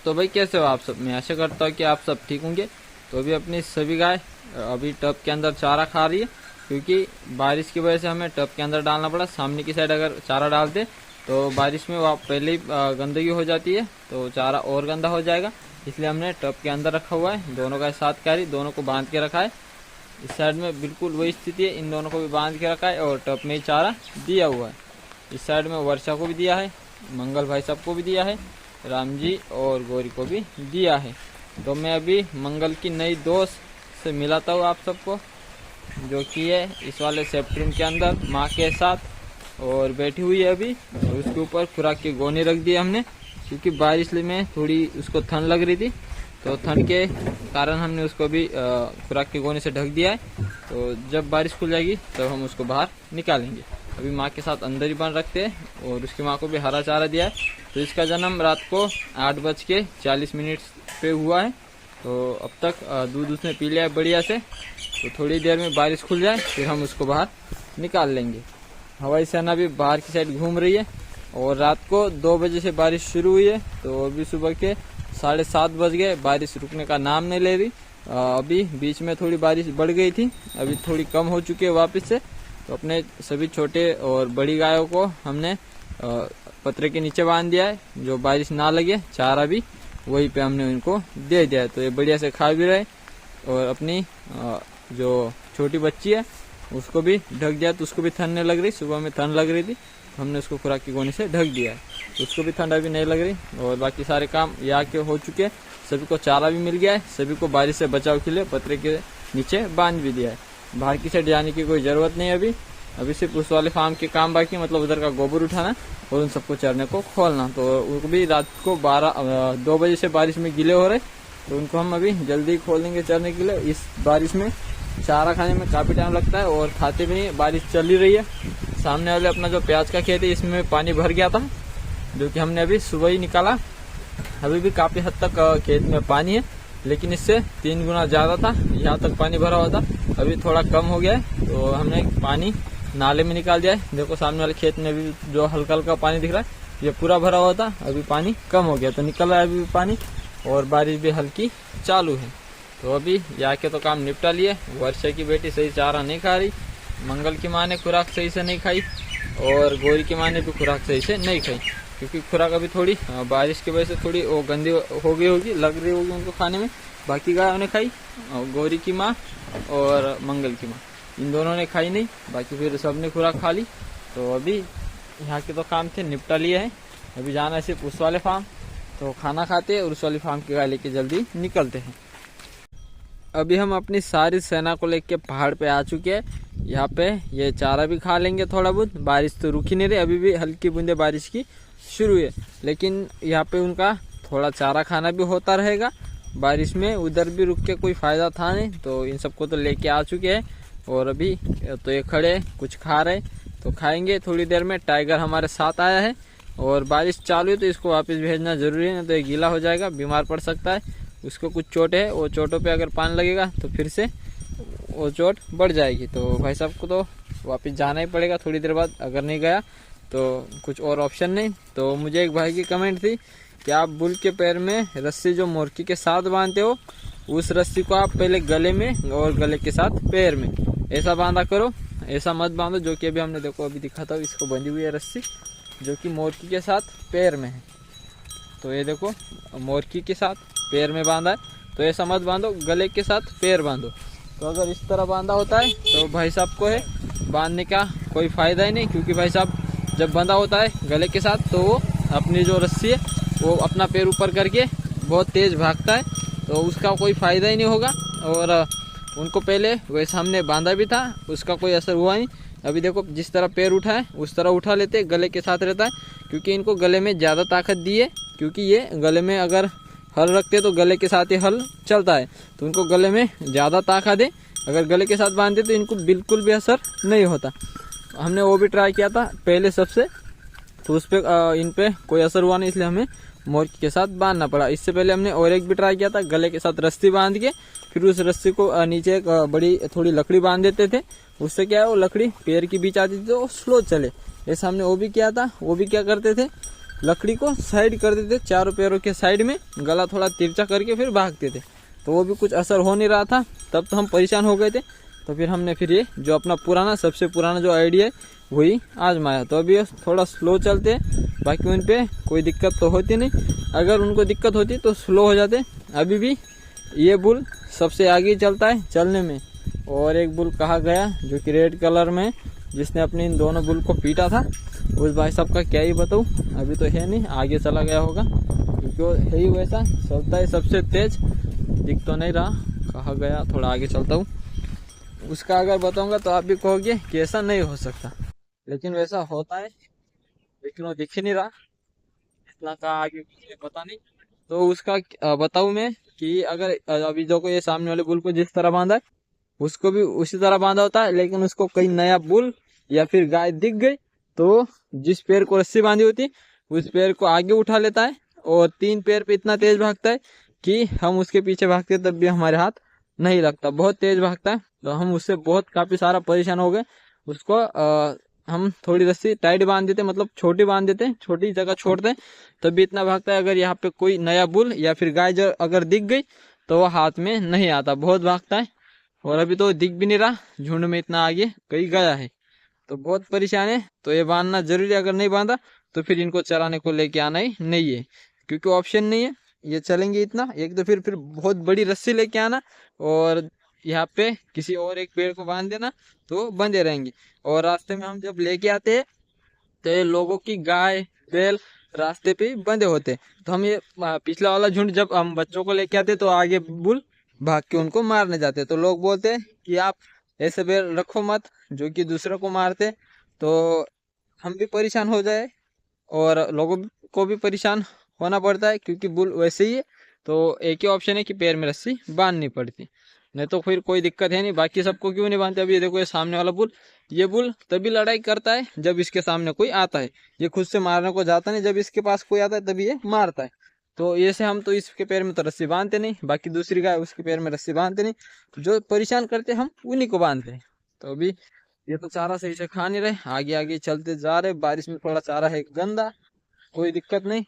तो भाई कैसे हो आप सब? मैं आशा करता हूँ कि आप सब ठीक होंगे। तो अभी अपनी सभी गाय अभी टब के अंदर चारा खा रही है, क्योंकि बारिश की वजह से हमें टब के अंदर डालना पड़ा। सामने की साइड अगर चारा डालते तो बारिश में वहाँ पहले ही गंदगी हो जाती है, तो चारा और गंदा हो जाएगा। इसलिए हमने टब के अंदर रखा हुआ है। दोनों गाय साथ खा रही, दोनों को बांध के रखा है। इस साइड में बिल्कुल वही स्थिति है, इन दोनों को भी बांध के रखा है और टब में ही चारा दिया हुआ है। इस साइड में वर्षा को भी दिया है, मंगल भाई साहब को भी दिया है, राम जी और गौरी को भी दिया है। तो मैं अभी मंगल की नई दोस्त से मिलाता हूँ आप सबको, जो कि है इस वाले सेप्ट्रूम के अंदर माँ के साथ और बैठी हुई है अभी। और उसके ऊपर खुराक की गोनी रख दी हमने, क्योंकि बारिश में थोड़ी उसको ठंड लग रही थी, तो ठंड के कारण हमने उसको भी खुराक की गोनी से ढक दिया है। तो जब बारिश खुल जाएगी तब हम उसको बाहर निकालेंगे। अभी माँ के साथ अंदर ही बंद रखते हैं और उसकी माँ को भी हरा चारा दिया है। तो इसका जन्म रात को 8:40 पे हुआ है। तो अब तक दूध उसने पी लिया है बढ़िया से। तो थोड़ी देर में बारिश खुल जाए फिर हम उसको बाहर निकाल लेंगे। हवाई सेना भी बाहर की साइड घूम रही है और रात को 2 बजे से बारिश शुरू हुई है। तो अभी सुबह के 7:30 बज गए, बारिश रुकने का नाम नहीं ले रही। अभी बीच में थोड़ी बारिश बढ़ गई थी, अभी थोड़ी कम हो चुकी है वापस से। तो अपने सभी छोटे और बड़ी गायों को हमने पतरे के नीचे बांध दिया है, जो बारिश ना लगे। चारा भी वहीं पे हमने उनको दे दिया है, तो ये बढ़िया से खा भी रहे। और अपनी जो छोटी बच्ची है उसको भी ढक दिया, तो उसको भी ठंड नहीं लग रही। सुबह में ठंड लग रही थी, तो हमने उसको खुराक की गोनी से ढक दिया है, तो उसको भी ठंड अभी नहीं लग रही। और बाकी सारे काम यहाँ के हो चुके हैं, सभी को चारा भी मिल गया है, सभी को बारिश से बचाव के लिए पतरे के नीचे बांध भी दिया है। बाहर की साइड जाने की कोई जरूरत नहीं है अभी सिर्फ उस वाले फार्म के काम बाकी, मतलब उधर का गोबर उठाना और उन सबको चरने को खोलना। तो उनको भी रात को 2 बजे से बारिश में गीले हो रहे, तो उनको हम अभी जल्दी खोलेंगे चरने के लिए। इस बारिश में चारा खाने में काफी टाइम लगता है और खाते भी नहीं, बारिश चल ही रही है। सामने वाले अपना जो प्याज का खेत है इसमें पानी भर गया था, जो कि हमने अभी सुबह ही निकाला। अभी भी काफी हद तक खेत में पानी है, लेकिन इससे 3 गुना ज्यादा था। यहाँ तक पानी भरा हुआ था, अभी थोड़ा कम हो गया है। तो हमने पानी नाले में निकाल दिया है। देखो सामने वाले खेत में भी जो हल्का हल्का पानी दिख रहा है, ये पूरा भरा हुआ था, अभी पानी कम हो गया, तो निकल रहा है अभी भी पानी। और बारिश भी हल्की चालू है। तो अभी यहाँ के तो काम निपटा लिए। वर्षा की बेटी सही चारा नहीं खा रही, मंगल की माँ ने खुराक सही से नहीं खाई और गौरी की माँ ने भी खुराक सही से नहीं खाई, क्योंकि खुराक अभी थोड़ी बारिश की वजह से थोड़ी वो गंदी हो गई होगी, लग रही होगी उनको खाने में। बाकी गायों ने खाई, गौरी की माँ और मंगल की माँ, इन दोनों ने खाई नहीं, बाकी फिर सबने खुराक खा ली। तो अभी यहाँ के तो काम थे निपटा लिए हैं। अभी जाना है सिर्फ उस वाले फार्म, तो खाना खाते हैं और उस वाली फार्म की गाय लेके जल्दी निकलते हैं। अभी हम अपनी सारी सेना को लेके पहाड़ पे आ चुके हैं। यहाँ पे ये चारा भी खा लेंगे थोड़ा बहुत। बारिश तो रुक ही नहीं रही, अभी भी हल्की बूंदे बारिश की शुरू है, लेकिन यहाँ पे उनका थोड़ा चारा खाना भी होता रहेगा बारिश में। उधर भी रुक के कोई फायदा था नहीं, तो इन सबको तो लेके आ चुके हैं। और अभी तो ये खड़े कुछ खा रहे, तो खाएंगे थोड़ी देर में। टाइगर हमारे साथ आया है और बारिश चालू है, तो इसको वापस भेजना जरूरी है, नहीं तो ये गीला हो जाएगा, बीमार पड़ सकता है। उसको कुछ चोट है, वो चोटों पे अगर पानी लगेगा तो फिर से वो चोट बढ़ जाएगी। तो भाई साहब को तो वापस जाना ही पड़ेगा थोड़ी देर बाद, अगर नहीं गया तो कुछ और ऑप्शन नहीं। तो मुझे एक भाई की कमेंट थी कि आप बुल के पैर में रस्सी जो मोरकी के साथ बांधते हो, उस रस्सी को आप पहले गले में और गले के साथ पैर में ऐसा बांधा करो, ऐसा मत बांधो। जो कि अभी हमने देखो अभी दिखाता हूँ, इसको बंधी हुई है रस्सी, जो कि मोरकी के साथ पैर में है। तो ये देखो मोरकी के साथ पैर में बांधा है, तो ऐसा मत बांधो, गले के साथ पैर बांधो। तो अगर इस तरह बांधा होता है तो भाई साहब को है बांधने का कोई फायदा ही नहीं, क्योंकि भाई साहब जब बंधा होता है गले के साथ तो वो अपनी जो रस्सी है वो अपना पैर ऊपर करके बहुत तेज भागता है, तो उसका कोई फायदा ही नहीं होगा। और उनको पहले वैसा हमने बांधा भी था, उसका कोई असर हुआ नहीं। अभी देखो जिस तरह पैर उठा है उस तरह उठा लेते, गले के साथ रहता है, क्योंकि इनको गले में ज़्यादा ताकत दी है। क्योंकि ये गले में अगर हल रखते तो गले के साथ ही हल चलता है, तो उनको गले में ज़्यादा ताकत है। अगर गले के साथ बांधते तो इनको बिल्कुल भी असर नहीं होता। हमने वो भी ट्राई किया था पहले सबसे, तो उस पर इन पे कोई असर हुआ नहीं, इसलिए हमें मोरकी के साथ बांधना पड़ा। इससे पहले हमने और एक भी ट्राई किया था, गले के साथ रस्सी बांध के फिर उस रस्सी को नीचे एक बड़ी थोड़ी लकड़ी बांध देते थे। उससे क्या है, वो लकड़ी पैर के बीच आती थी तो स्लो चले। ऐसा हमने वो भी किया था। वो भी क्या करते थे, लकड़ी को साइड कर देते चारों पैरों के साइड में, गला थोड़ा तिरछा करके फिर भागते थे। तो वो भी कुछ असर हो नहीं रहा था, तब तो हम परेशान हो गए थे। तो फिर हमने फिर ये जो अपना पुराना सबसे पुराना जो आइडिया है वही आजमाया। तो अभी थोड़ा स्लो चलते हैं, बाकी उन पे कोई दिक्कत तो होती नहीं। अगर उनको दिक्कत होती तो स्लो हो जाते। अभी भी ये बुल सबसे आगे चलता है चलने में। और एक बुल कहा गया जो कि रेड कलर में, जिसने अपने इन दोनों बुल को पीटा था, उस भाई साहब का क्या ही बताऊँ। अभी तो है नहीं, आगे चला गया होगा, क्योंकि वो है ही वैसा, चलता है सबसे तेज। दिख तो नहीं रहा, कहा गया थोड़ा आगे चलता हूँ। उसका अगर बताऊंगा तो आप भी कहोगे कि ऐसा नहीं हो सकता, लेकिन वैसा होता है, लेकिन वो दिख ही नहीं रहा। इतना का आगे मुझे पता नहीं। तो उसका बताऊं मैं कि अगर अभी जो को ये सामने वाले बुल को जिस तरह बांधा है, उसको भी उसी तरह बांधा होता है। लेकिन उसको कहीं नया बुल या फिर गाय दिख गई तो जिस पैर को रस्सी बांधी होती उस पैर को आगे उठा लेता है, और 3 पैर पे इतना तेज भागता है कि हम उसके पीछे भागते तब भी हमारे हाथ नहीं लगता। बहुत तेज भागता है। तो हम उससे बहुत काफी सारा परेशान हो गए। उसको हम थोड़ी रस्सी टाइट बांध देते, मतलब छोटी बांध देते, छोटी जगह छोड़ते, तब भी इतना भागता है। अगर यहाँ पे कोई नया बुल या फिर गाय जो अगर दिख गई तो वो हाथ में नहीं आता, बहुत भागता है। और अभी तो दिख भी नहीं रहा, झुंड में इतना आगे कहीं गया है, तो बहुत परेशान है। तो ये बांधना जरूरी है, अगर नहीं बांधा तो फिर इनको चराने को लेके आना ही नहीं है, क्योंकि ऑप्शन नहीं है। ये चलेंगे इतना, एक तो फिर बहुत बड़ी रस्सी लेके आना, और यहाँ पे किसी और एक पेड़ को बांध देना, तो बंधे रहेंगे। और रास्ते में हम जब लेके आते हैं तो ये लोगों की गाय बैल रास्ते पे ही बंधे होते। तो हम ये पिछला वाला झुंड जब हम बच्चों को लेके आते तो आगे बुल भाग के उनको मारने जाते। तो लोग बोलते हैं कि आप ऐसे बैल रखो मत जो कि दूसरों को मारते, तो हम भी परेशान हो जाए और लोगों को भी परेशान होना पड़ता है, क्योंकि बुल वैसे ही है। तो एक ही ऑप्शन है कि पैर में रस्सी बांधनी पड़ती, नहीं तो फिर कोई दिक्कत है नहीं। बाकी सबको क्यों नहीं बांधते। अभी ये देखो, ये सामने वाला बुल, ये बुल तभी लड़ाई करता है जब इसके सामने कोई आता है। ये खुद से मारने को जाता नहीं, जब इसके पास कोई आता है तभी ये मारता है। तो ये से हम तो इसके पैर में तो रस्सी बांधते नहीं, बाकी दूसरी गाय उसके पैर में रस्सी बांधते नहीं। जो परेशान करते हम उन्हीं को बांधते हैं। तो अभी ये तो चारा सही से खा नहीं रहे, आगे आगे चलते जा रहे। बारिश में थोड़ा चारा है गंदा, कोई दिक्कत नहीं।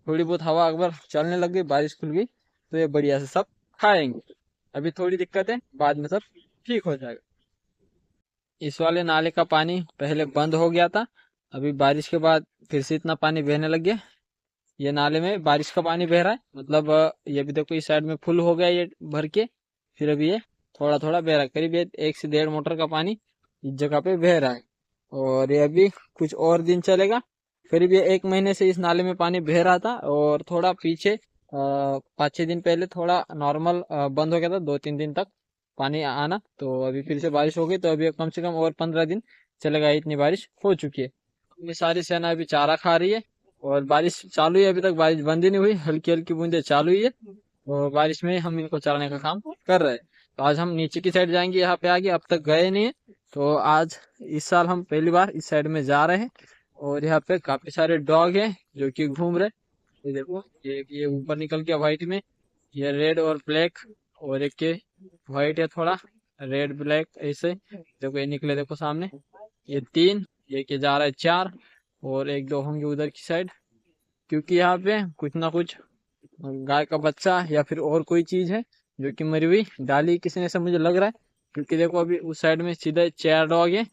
थोड़ी बहुत हवा अकबर चलने लग गई, बारिश खुल गई तो ये बढ़िया से सब खाएंगे। अभी थोड़ी दिक्कत है, बाद में सब ठीक हो जाएगा। इस वाले नाले का पानी पहले बंद हो गया था, अभी बारिश के बाद फिर से इतना पानी बहने लग गया। ये नाले में बारिश का पानी बह रहा है, मतलब ये भी देखो इस साइड में फुल हो गया ये भर के, फिर अभी ये थोड़ा थोड़ा बह रहा है। करीब 1 से 1.5 मोटर का पानी इस जगह पे बह रहा है, और ये अभी कुछ और दिन चलेगा। करीब ये 1 महीने से इस नाले में पानी बह रहा था, और थोड़ा पीछे 5-6 दिन पहले थोड़ा नॉर्मल बंद हो गया था, 2-3 दिन तक पानी आना। तो अभी फिर से बारिश हो गई, तो अभी कम से कम और 15 दिन चलेगा, इतनी बारिश हो चुकी है। ये सारी सेना अभी चारा खा रही है, और बारिश चालू है, अभी तक बारिश बंद ही नहीं हुई, हल्की हल्की बूंदे चालू ही है। और बारिश में हम इनको चराने का काम कर रहे हैं। तो आज हम नीचे की साइड जाएंगे, यहाँ पे आगे अब तक गए नहीं है, तो आज इस साल हम पहली बार इस साइड में जा रहे हैं। और यहाँ पे काफी सारे डॉग हैं जो कि घूम रहे। ये देखो, ये ऊपर निकल गया व्हाइट में, ये रेड और ब्लैक, और एक के व्हाइट है थोड़ा, रेड ब्लैक ऐसे। देखो ये निकले, देखो सामने ये 3, ये के जा रहा है 4, और 1-2 होंगे उधर की साइड, क्योंकि यहाँ पे कुछ ना कुछ गाय का बच्चा या फिर और कोई चीज है जो कि मरी हुई डाली किसी ने, से मुझे लग रहा है। क्योंकि देखो अभी उस साइड में सीधे 4 डॉग है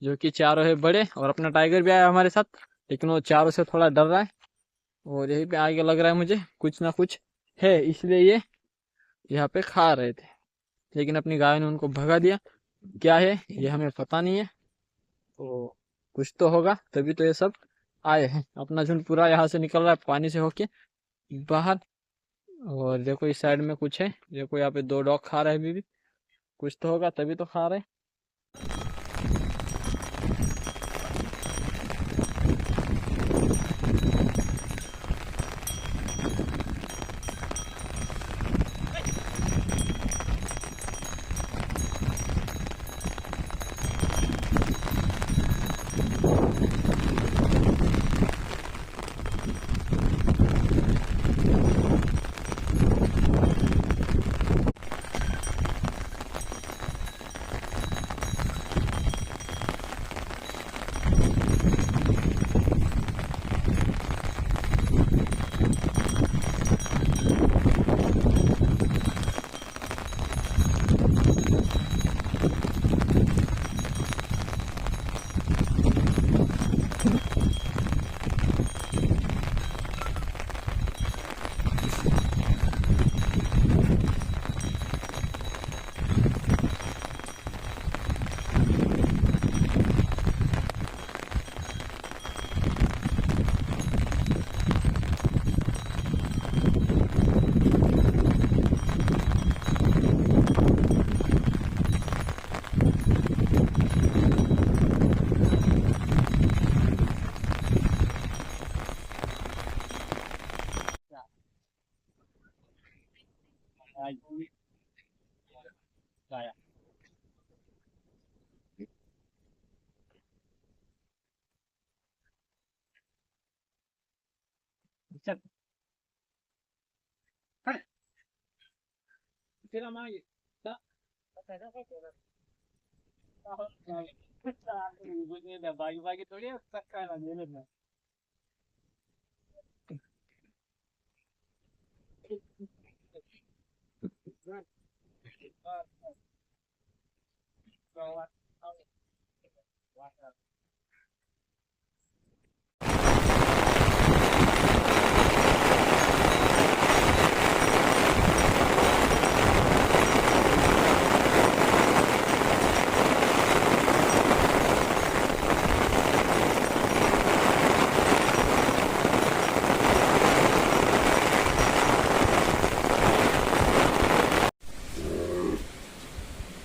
जो कि चारों है बड़े, और अपना टाइगर भी आया हमारे साथ, लेकिन वो चारों से थोड़ा डर रहा है। और यही पे आगे लग रहा है मुझे कुछ ना कुछ है, इसलिए ये यहाँ पे खा रहे थे, लेकिन अपनी गाय ने उनको भगा दिया। क्या है ये हमें पता नहीं है, तो कुछ तो होगा तभी तो ये सब आए हैं। अपना झुंड पूरा यहाँ से निकल रहा है पानी से होके बाहर। और देखो इस साइड में कुछ है, देखो यहाँ पे 2 डॉग खा रहे हैं अभी भी, कुछ तो होगा तभी तो खा रहे हैं।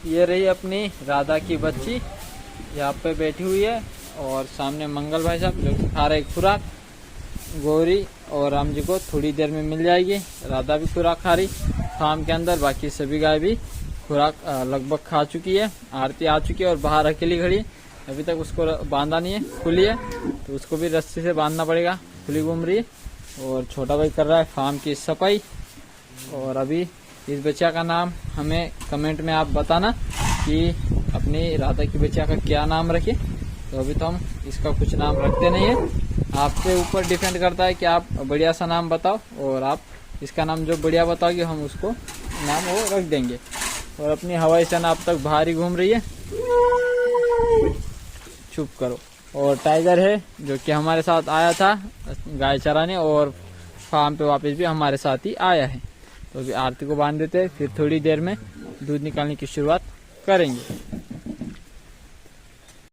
ये रही अपनी राधा की बच्ची यहाँ पे बैठी हुई है और सामने मंगल भाई साहब जो खा रहे खुराक। गौरी और राम जी को थोड़ी देर में मिल जाएगी। राधा भी खुराक खा रही फार्म के अंदर, बाकी सभी गाय भी खुराक लगभग खा चुकी है। आरती आ चुकी है और बाहर अकेली खड़ी है, अभी तक उसको बांधा नहीं है, खुली है तो उसको भी रस्सी से बांधना पड़ेगा, खुली घूम रही है। और छोटा भाई कर रहा है फार्म की सफाई। और अभी इस बच्चा का नाम हमें कमेंट में आप बताना कि अपनी राधा की बच्चा का क्या नाम रखे। तो अभी तो हम इसका कुछ नाम रखते नहीं है, आपके ऊपर डिपेंड करता है कि आप बढ़िया सा नाम बताओ और आप इसका नाम जो बढ़िया बताओगे हम उसको नाम वो रख देंगे। और अपनी हवाई सेना अब तक बाहर ही घूम रही है, चुप करो। और टाइगर है जो कि हमारे साथ आया था गाय चराने और फार्म पे वापस भी हमारे साथ ही आया है। तो अभी आरती को बांध देते हैं, फिर थोड़ी देर में दूध निकालने की शुरुआत करेंगे।